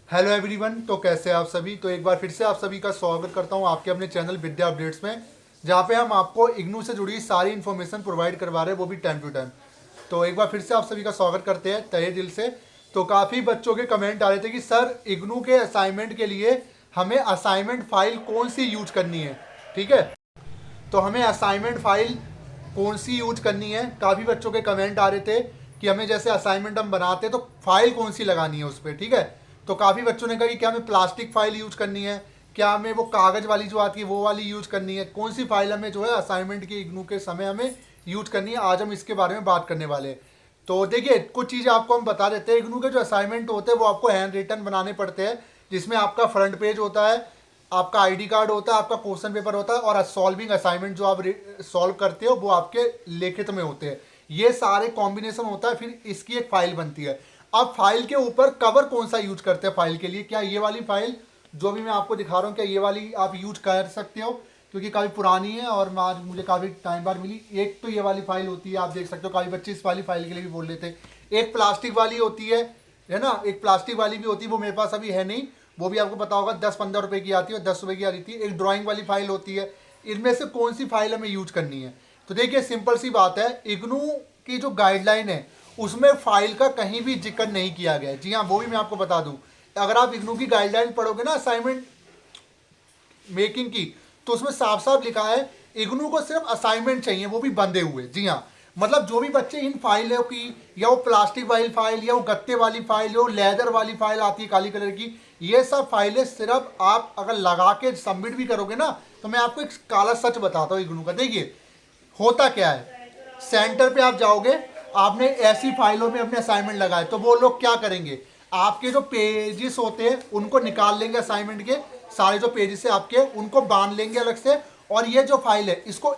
Hello everyone. तो कैसे हैं आप सभी। तो एक बार फिर से आप सभी का स्वागत करता हूं आपके अपने चैनल विद्या अपडेट्स में, जहां पे हम आपको इग्नू से जुड़ी सारी इन्फॉर्मेशन प्रोवाइड करवा रहे हैं, वो भी टाइम टू टाइम। तो एक बार फिर से आप सभी का स्वागत करते हैं तहे दिल से। तो काफ़ी बच्चों के कमेंट आ रहे थे कि सर इग्नू के असाइनमेंट के लिए हमें असाइनमेंट फाइल कौन सी यूज करनी है। ठीक है, तो हमें असाइनमेंट फाइल कौन सी यूज करनी है। काफ़ी बच्चों के कमेंट आ रहे थे कि हमें जैसे असाइनमेंट हम बनाते हैं तो फाइल कौन सी लगानी है उस पर। ठीक है, तो काफ़ी बच्चों ने कहा कि क्या हमें प्लास्टिक फाइल यूज करनी है, क्या हमें वो कागज़ वाली जो आती है वो वाली यूज करनी है, कौन सी फाइल हमें जो है असाइनमेंट की इग्नू के समय हमें यूज करनी है। आज हम इसके बारे में बात करने वाले हैं। तो देखिए, कुछ चीज़ें आपको हम बता देते हैं। इग्नू के जो असाइनमेंट होते हैं वो आपको हैंड रिटन बनाने पड़ते हैं, जिसमें आपका फ्रंट पेज होता है, आपका आईडी कार्ड होता है, आपका क्वेश्चन पेपर होता है, और सॉल्विंग असाइनमेंट जो आप सॉल्व करते हो वो आपके लिखित में होते हैं। ये सारे कॉम्बिनेशन होता है, फिर इसकी एक फाइल बनती है। अब फाइल के ऊपर कवर कौन सा यूज करते हैं फाइल के लिए, क्या ये वाली फाइल जो भी मैं आपको दिखा रहा हूँ, क्या ये वाली आप यूज कर सकते हो, क्योंकि काफ़ी पुरानी है और मैं आज मुझे काफ़ी टाइम बाद मिली। एक तो ये वाली फाइल होती है, आप देख सकते हो काफ़ी बच्चे इस वाली फाइल के लिए भी बोल रहे थे। एक प्लास्टिक वाली होती है ना, एक प्लास्टिक वाली भी होती है, वो मेरे पास अभी है नहीं, वो भी आपको पता होगा 10-15 रुपए की आती है, 10 रुपए की आ रही थी। एक ड्राइंग वाली फाइल होती है। इनमें से कौन सी फाइल हमें यूज करनी है। तो देखिए, सिंपल सी बात है, इग्नू की जो गाइडलाइन है उसमें फाइल का कहीं भी जिक्र नहीं किया गया है। जी हाँ, वो भी मैं आपको बता दूं, अगर आप इग्नू की गाइडलाइन पढ़ोगे ना असाइनमेंट मेकिंग की, तो उसमें साफ साफ लिखा है इग्नू को सिर्फ असाइनमेंट चाहिए, वो भी बंधे हुए। जी हाँ, मतलब जो भी बच्चे इन फाइलों की, या वो प्लास्टिक वाली फाइल, या वो गत्ते वाली फाइल, या वो लेदर वाली फाइल आती है काली कलर की, ये सब फाइलें सिर्फ आप अगर लगा के सबमिट भी करोगे ना, तो मैं आपको एक काला सच बताता हूँ इग्नू का। देखिए होता क्या है, सेंटर पे आप जाओगे, आपने ऐसी फाइलों में अपने असाइनमेंट लगाए, तो वो लोग क्या करेंगे, आपके जो पेजेस होते हैं उनको निकाल लेंगे, असाइनमेंट के सारे जो पेजेस है आपके उनको बांध लेंगे अलग से, और ये जो फाइल है इसको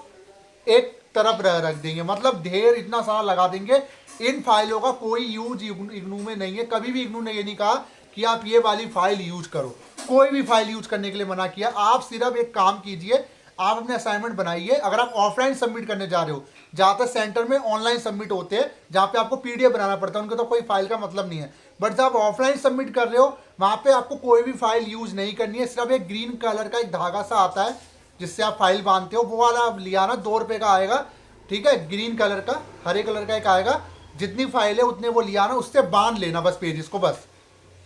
एक तरफ रख देंगे, मतलब ढेर इतना सारा लगा देंगे। इन फाइलों का कोई यूज इग्नू में नहीं है। कभी भी इग्नू ने ये नहीं कहा कि आप ये वाली फाइल यूज करो, कोई भी फाइल यूज करने के लिए मना किया। आप सिर्फ एक काम कीजिए, आप अपने असाइनमेंट बनाइए। अगर आप ऑफलाइन सबमिट करने जा रहे हो, ज़्यादातर सेंटर में ऑनलाइन सबमिट होते हैं जहाँ पे आपको पीडीएफ बनाना पड़ता है, उनको तो कोई फाइल का मतलब नहीं है। बट जब आप ऑफलाइन सबमिट कर रहे हो, वहाँ पे आपको कोई भी फाइल यूज नहीं करनी है। सिर्फ एक ग्रीन कलर का एक धागा सा आता है जिससे आप फाइल बांधते हो, वो वाला आप लिया ना, 2 रुपये का आएगा। ठीक है, ग्रीन कलर का, हरे कलर का एक आएगा। जितनी फाइल है उतने वो लिया ना, उससे बांध लेना बस पेजेस को, बस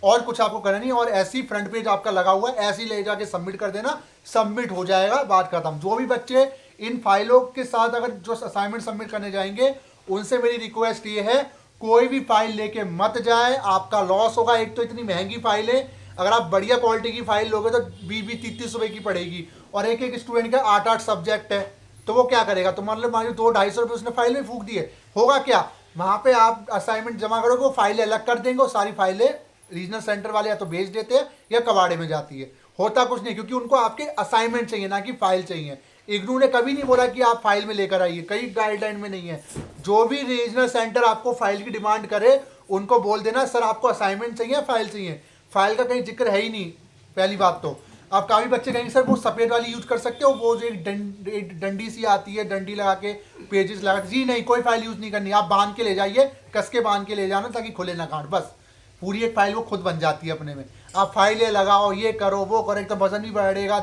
और कुछ आपको करना नहीं। और ऐसे ही फ्रंट पेज आपका लगा हुआ है, ऐसे ही ले जाके सबमिट कर देना, सबमिट हो जाएगा, बात खत्म। जो भी बच्चे इन फाइलों के साथ अगर जो असाइनमेंट सबमिट करने जाएंगे, उनसे मेरी रिक्वेस्ट ये है, कोई भी फाइल लेके मत जाए, आपका लॉस होगा। एक तो इतनी महंगी फाइल है, अगर आप बढ़िया क्वालिटी की फाइल लोगे तो 20-30 रुपए की पड़ेगी, और एक एक स्टूडेंट के 8-8 सब्जेक्ट है, तो वो क्या करेगा। तो मान लो 200-250 रुपये उसने फाइल में फूक दिए, होगा क्या, वहाँ पे आप असाइनमेंट जमा करोगे, वो फाइलें अलग कर देंगे, और सारी फाइलें रीजनल सेंटर वाले या तो भेज देते हैं या कबाड़े में जाती है। होता कुछ नहीं, क्योंकि उनको आपके असाइनमेंट चाहिए, ना कि फाइल चाहिए। इग्नू ने कभी नहीं बोला कि आप फाइल में लेकर आइए, कई गाइडलाइन में नहीं है। जो भी रीजनल सेंटर आपको फाइल की डिमांड करे, उनको बोल देना सर आपको असाइनमेंट चाहिए, फाइल चाहिए। फाइल का कहीं जिक्र है ही नहीं, पहली बात तो। आप काफ़ी बच्चे कहेंगे सर वो सफ़ेद वाली यूज कर सकते हो, वो जो एक डंडी सी आती है, डंडी लगा के पेजेस लगा के। जी नहीं, कोई फाइल यूज नहीं करनी, आप बांध के ले जाइए, कस के बांध के ले जाना, ताकि खुले ना गांठ, बस। पूरी एक फाइल वो खुद बन जाती है अपने में। आप फाइलें लगाओ, ये करो वो करो, एक तो वजन भी बढ़ेगा,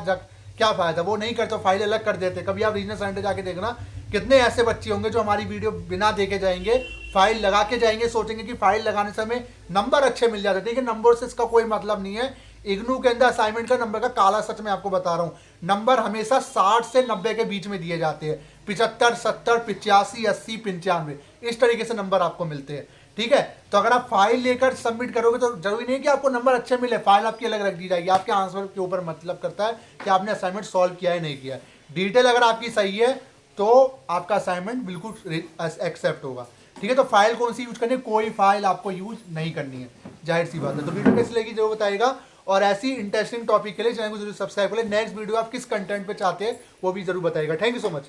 क्या फायदा। वो नहीं करते, फाइल अलग कर देते। कभी आप रीजनल सेंटर जाके देखना, कितने ऐसे बच्चे होंगे जो हमारी वीडियो बिना देखे जाएंगे, फाइल लगा के जाएंगे, सोचेंगे कि फाइल लगाने से हमें नंबर अच्छे मिल जाते हैं। देखिए, नंबर से इसका कोई मतलब नहीं है। इग्नू के अंदर असाइनमेंट का नंबर का काला सच मैं आपको बता रहा हूँ, नंबर हमेशा 60 से 90 के बीच में दिए जाते हैं। 75, 70, 85, 80, 95, इस तरीके से नंबर आपको मिलते हैं। ठीक है, तो अगर आप फाइल लेकर सबमिट करोगे तो जरूरी नहीं कि आपको नंबर अच्छे मिले, फाइल आपकी अलग रख दी जाएगी। आपके आंसर के ऊपर मतलब करता है कि आपने असाइनमेंट सॉल्व किया है नहीं किया है। डिटेल अगर आपकी सही है तो आपका असाइनमेंट बिल्कुल एक्सेप्ट होगा। ठीक है, तो फाइल कौन सी यूज करनी है, कोई फाइल आपको यूज नहीं करनी है, जाहिर सी बात है। तो वीडियो कैसी लगी जरूर बताइएगा, और ऐसी इंटरेस्टिंग टॉपिक के लिए चैनल को जरूर सब्सक्राइब करें। नेक्स्ट वीडियो आप किस कंटेंट पे चाहते हैं वो भी जरूर बताइएगा। Thank you so much.